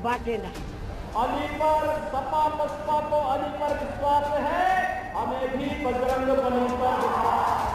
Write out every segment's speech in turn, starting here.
बांटेला। अली पर सपा बसपा को अली पर विश्वास है, हमें भी बजरंग बली पर विश्वास है।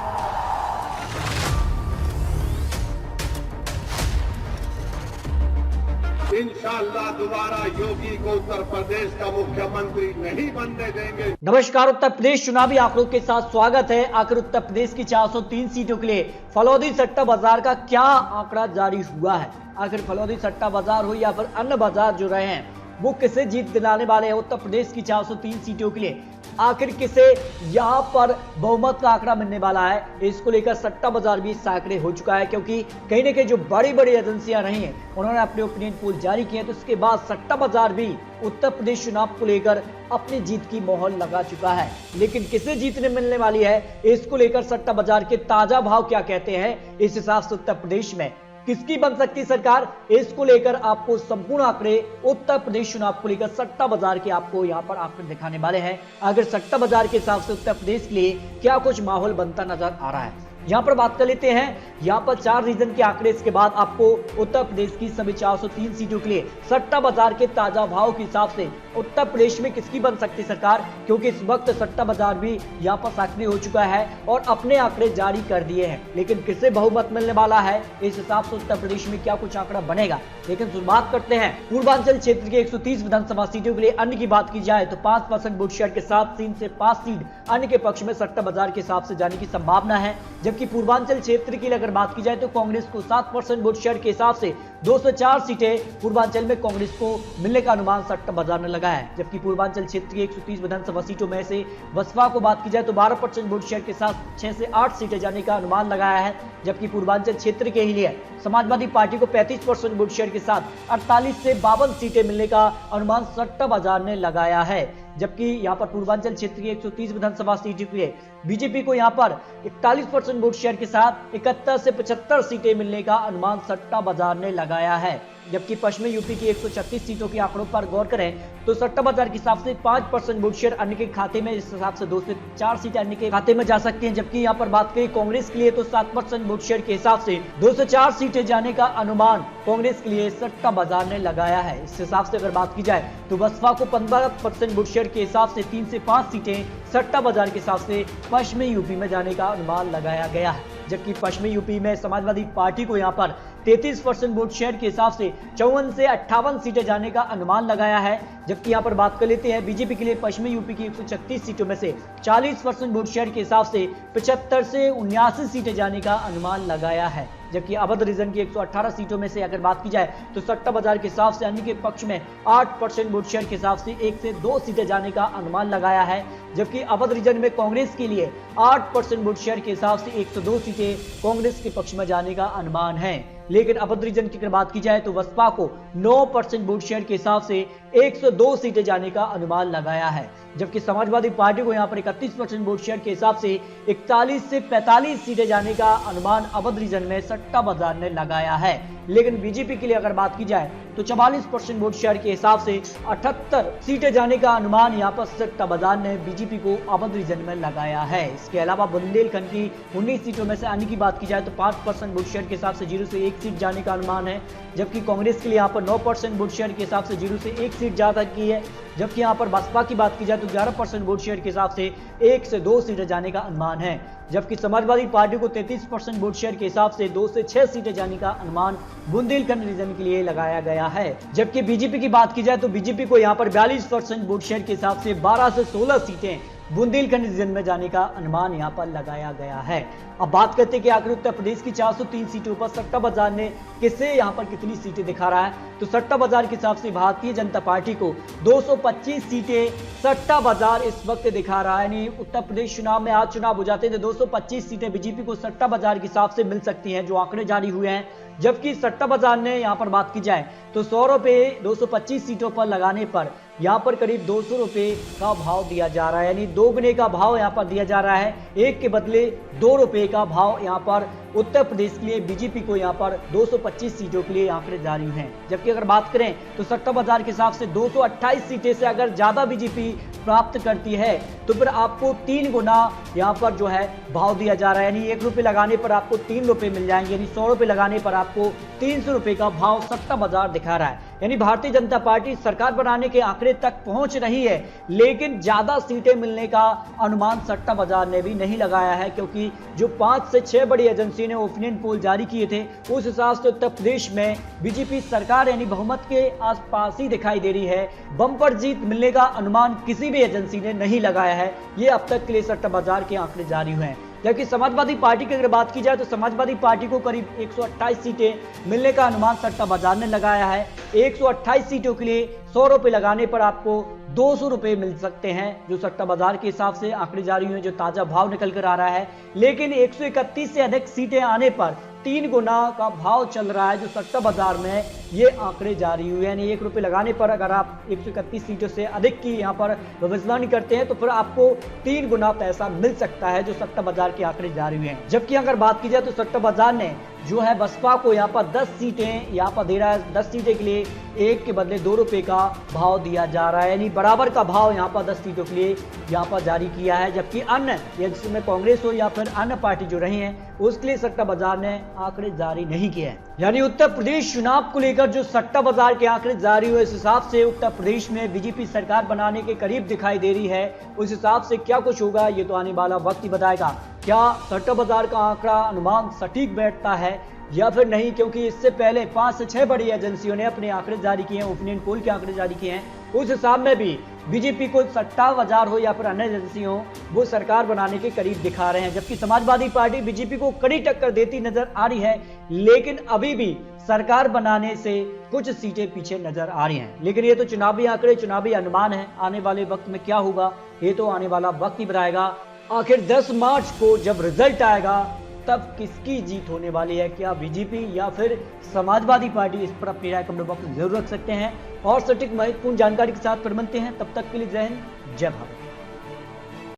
इंशाअल्लाह दोबारा योगी को उत्तर प्रदेश का मुख्यमंत्री नहीं बनने देंगे। नमस्कार, उत्तर प्रदेश चुनावी आंकड़ों के साथ स्वागत है। आखिर उत्तर प्रदेश की 403 सीटों के लिए फलौदी सट्टा बाजार का क्या आंकड़ा जारी हुआ है। आखिर फलौदी सट्टा बाजार हो या फिर अन्य बाजार जो रहे हैं वो किसे जीत दिलाने वाले हैं। उत्तर प्रदेश की 403 सीटों के लिए आखिर किसे यहां पर बहुमत का आंकड़ा मिलने वाला है, इसको लेकर सट्टा बाजार भी साकड़े हो चुका है। क्योंकि कहीं ना कहीं जो बड़ी बड़ी एजेंसियां रही हैं उन्होंने अपने ओपिनियन पोल जारी किए, तो उसके बाद सट्टा बाजार भी उत्तर प्रदेश चुनाव को लेकर अपनी जीत की मोहर लगा चुका है। लेकिन किसे जीतने मिलने वाली है, इसको लेकर सट्टा बाजार के ताजा भाव क्या कहते हैं, इस हिसाब से उत्तर प्रदेश में किसकी बन सकती सरकार, इसको लेकर आपको संपूर्ण आंकड़े उत्तर प्रदेश चुनाव को लेकर सट्टा बाजार के आपको यहां पर आंकड़े दिखाने वाले हैं। अगर सट्टा बाजार के हिसाब से उत्तर प्रदेश के लिए क्या कुछ माहौल बनता नजर आ रहा है, यहां पर बात कर लेते हैं। यहां पर 4 रीजन के आंकड़े, इसके बाद आपको उत्तर प्रदेश की सभी 403 सीटों के लिए सट्टा बाजार के ताजा भाव के हिसाब से उत्तर प्रदेश में किसकी बन सकती सरकार, क्योंकि इस वक्त सट्टा बाजार भी यहां पर सक्रिय हो चुका है और अपने आंकड़े जारी कर दिए हैं। लेकिन किसे बहुमत मिलने वाला है, इस हिसाब से उत्तर प्रदेश में क्या कुछ आंकड़ा बनेगा। लेकिन शुरुआत करते हैं पूर्वांचल क्षेत्र के 130 विधानसभा सीटों के लिए। अन्य की बात की जाए तो 5% वोट शेयर के साथ 3 से 5 सीट अन्य के पक्ष में सट्टा बाजार के हिसाब से जाने की संभावना है। जबकि पूर्वांचल क्षेत्र की अगर बात की जाए तो कांग्रेस को 7% वोट शेयर के हिसाब से 204 सीटें पूर्वांचल में कांग्रेस को मिलने का अनुमान सट्टा बाजार ने लगाया है। जबकि पूर्वांचल क्षेत्र की 130 विधानसभा सीटों में से बसपा को बात की जाए तो 12% वोट शेयर के साथ 6 से 8 सीटें जाने का अनुमान लगाया है। जबकि पूर्वांचल क्षेत्र के ही लिए समाजवादी पार्टी को 35% वोट शेयर के साथ 48 से 52 सीटें मिलने का अनुमान सट्टा बाजार ने लगाया है। जबकि यहां पर पूर्वांचल क्षेत्र की 130 विधानसभा सीटों के लिए बीजेपी को यहां पर 41% वोट शेयर के साथ 71 से 75 सीटें मिलने का अनुमान सट्टा बाजार ने लगाया है। जबकि पश्चिमी यूपी की 136 सीटों के आंकड़ों पर गौर करें तो सट्टा बाजार के हिसाब से 5% वोट शेयर अन्य के खाते में, इस हिसाब से 2 से 4 सीटें अन्य के खाते में जा सकती हैं। जबकि यहां पर बात करें कांग्रेस के लिए तो 7% वोट शेयर के हिसाब से 2 से 4 सीटें जाने का अनुमान कांग्रेस के लिए सट्टा बाजार ने लगाया है। इस हिसाब से अगर बात की जाए तो बसपा को 15% वोट शेयर के हिसाब से 3 से 5 सीटें सट्टा बाजार के हिसाब से पश्चिमी यूपी में जाने का अनुमान लगाया गया है। जबकि पश्चिमी यूपी में समाजवादी पार्टी को यहां पर 33% वोट शेयर के हिसाब से 54 से 58 सीटें जाने का अनुमान लगाया है। जबकि यहां पर बात कर लेते हैं बीजेपी के लिए पश्चिमी यूपी की 136 सीटों में से 40% वोट शेयर के हिसाब से 75 से 79 सीटें जाने का अनुमान लगाया है। जबकि अवध रीजन की 118 सीटों में से अगर बात की जाए तो सट्टा बाजार के हिसाब से अन्य के पक्ष में 8% वोट शेयर के हिसाब से 1 से 2 सीटें जाने का अनुमान लगाया है। जबकि अवध रीजन में कांग्रेस के लिए 8% वोट शेयर के हिसाब से 102 सीटें कांग्रेस के पक्ष में जाने का अनुमान है। लेकिन अवध रीजन की अगर बात की जाए तो बसपा को 9% वोट शेयर के हिसाब से 102 सीटें जाने का अनुमान लगाया है। जबकि समाजवादी पार्टी को यहां पर 31% वोट शेयर के हिसाब से 41 से 45 सीटें जाने का अनुमान अवध रीजन में सट्टा बाजार ने लगाया है। लेकिन बीजेपी के लिए अगर बात की जाए तो 44% वोट शेयर के हिसाब से 78 सीटें जाने का अनुमान यहां पर सट्टा बाजार ने बीजेपी को अवध रीजन में लगाया है। इसके अलावा बुंदेलखंड की 19 सीटों में से अन्य की बात की जाए तो 5% वोट शेयर के हिसाब से 0 से 1 सीट जाने का अनुमान है। जबकि कांग्रेस के लिए यहां पर 9% वोट शेयर के हिसाब से 0 से 1 सीट जा सकती है। जबकि यहां पर बसपा की बात की जाए तो 11% वोट शेयर के हिसाब से 1 से 2 सीटें जाने का अनुमान है। जबकि समाजवादी पार्टी को 33% वोट शेयर के हिसाब से 2 से 6 सीटें जाने का अनुमान बुंदेलखंड रीजन के लिए लगाया गया है। जबकि बीजेपी की बात की जाए तो बीजेपी को यहां पर 42% वोट शेयर के हिसाब से 12 से 16 सीटें बुंदेलखंड रीजन में जाने का अनुमान यहां पर लगाया गया है। अब बात करते हैं कि आखिर उत्तर प्रदेश की 403 सीटों पर सट्टा बाजार ने किसे यहां पर कितनी सीटें दिखा रहा है, तो सट्टा बाजार के हिसाब से भारतीय जनता पार्टी को 225 सीटें सट्टा बाजार इस वक्त दिखा रहा है। यानी उत्तर प्रदेश चुनाव में, आज चुनाव हो जाते हैं तो 225 सीटें बीजेपी को सट्टा बाजार के हिसाब से मिल सकती हैं, जो आंकड़े जारी हुए हैं। जबकि सट्टा बाजार ने यहां पर बात की जाए तो 100 रुपए 225 सीटों पर लगाने पर यहां पर करीब 200 रुपए का भाव दिया जा रहा है। यानी 2 गुने का भाव यहां पर दिया जा रहा है, 1 के बदले 2 रुपए का भाव यहां पर उत्तर प्रदेश के लिए बीजेपी को यहां पर 225 सीटों के लिए आंकड़े जारी हैं। जबकि अगर बात करें तो सट्टा बाजार के हिसाब से 228 सीटें से अगर ज्यादा बीजेपी प्राप्त करती है तो फिर आपको 3 गुना यहां पर जो है भाव दिया जा रहा है। यानी 1 रुपए लगाने पर आपको 3 रुपए मिल जाएंगे, यानी 100 रुपए लगाने पर आपको 300 रुपए का भाव सट्टा बाजार दिखा रहा है। यानी भारतीय जनता पार्टी सरकार बनाने के आंकड़े तक पहुंच रही है, लेकिन ज्यादा सीटें मिलने का अनुमान सट्टा बाजार ने भी नहीं लगाया है, क्योंकि जो 5 से 6 बड़ी एजेंसी ने ओपिनियन पोल जारी किए थे उस हिसाब से उत्तर प्रदेश में बीजेपी सरकार यानी बहुमत के आसपास ही दिखाई दे रही है। बम्पर जीत मिलने का अनुमान किसी भी एजेंसी ने नहीं लगाया है। ये अब तक के लिए सट्टा बाजार के आंकड़े जारी हुए हैं। जबकि समाजवादी पार्टी की अगर बात की जाए तो समाजवादी पार्टी को करीब 128 सीटें मिलने का अनुमान सट्टा बाजार ने लगाया है। 128 सीटों के लिए 100 रुपए लगाने पर आपको 200 रुपए मिल सकते हैं, जो सट्टा बाजार के हिसाब से आंकड़े जारी हुए, जो ताजा भाव निकल कर आ रहा है। लेकिन 131 से अधिक सीटें आने पर 3 गुना का भाव चल रहा है, जो सट्टा बाजार में ये आंकड़े जारी हुए। यानी 1 रुपए लगाने पर अगर आप 131 सीटों से अधिक की यहाँ पर भविष्यवाणी करते हैं तो फिर आपको 3 गुना पैसा मिल सकता है, जो सट्टा बाजार के आंकड़े जारी हुए हैं। जबकि अगर बात की जाए तो सट्टा बाजार ने जो है बसपा को यहाँ पर 10 सीटें यहाँ पर दे रहा है। 10 सीटें के लिए 1 के बदले 2 रुपए का भाव दिया जा रहा है, यानी बराबर का भाव यहाँ पर 10 सीटों के लिए यहाँ पर जारी किया है। जबकि अन्य, जिसमें कांग्रेस हो या फिर अन्य पार्टी जो रही हैं, उसके लिए सट्टा बाजार ने आंकड़े जारी नहीं किए हैं। यानी उत्तर प्रदेश चुनाव को लेकर जो सट्टा बाजार के आंकड़े जारी हुए, इस हिसाब से उत्तर प्रदेश में बीजेपी सरकार बनाने के करीब दिखाई दे रही है। उस हिसाब से क्या कुछ होगा ये तो आने वाला वक्त ही बताएगा। क्या सट्टा बाजार का आंकड़ा अनुमान सटीक बैठता है या फिर नहीं, क्योंकि इससे पहले 5 से 6 बड़ी एजेंसियों ने अपने आंकड़े जारी किए हैं, ओपिनियन पोल के आंकड़े जारी किए हैं। उस हिसाब में भी बीजेपी को सट्टा बाजार हो या फिर अन्य एजेंसी हो, वो सरकार बनाने के करीब दिखा रहे हैं। जबकि समाजवादी पार्टी बीजेपी को कड़ी टक्कर देती नजर आ रही है, लेकिन अभी भी सरकार बनाने से कुछ सीटें पीछे नजर आ रही हैं। लेकिन ये तो चुनावी आंकड़े, चुनावी अनुमान है। आने वाले वक्त में क्या होगा ये तो आने वाला वक्त ही बताएगा। आखिर 10 मार्च को जब रिजल्ट आएगा तब किसकी जीत होने वाली है, क्या बीजेपी या फिर समाजवादी पार्टी, इस पर अपनी राय कमेंट बॉक्स में जरूर रख सकते हैं। और सटीक महत्वपूर्ण जानकारी के साथ फिर मिलते हैं, तब तक के लिए जय हिंद, जय भारत।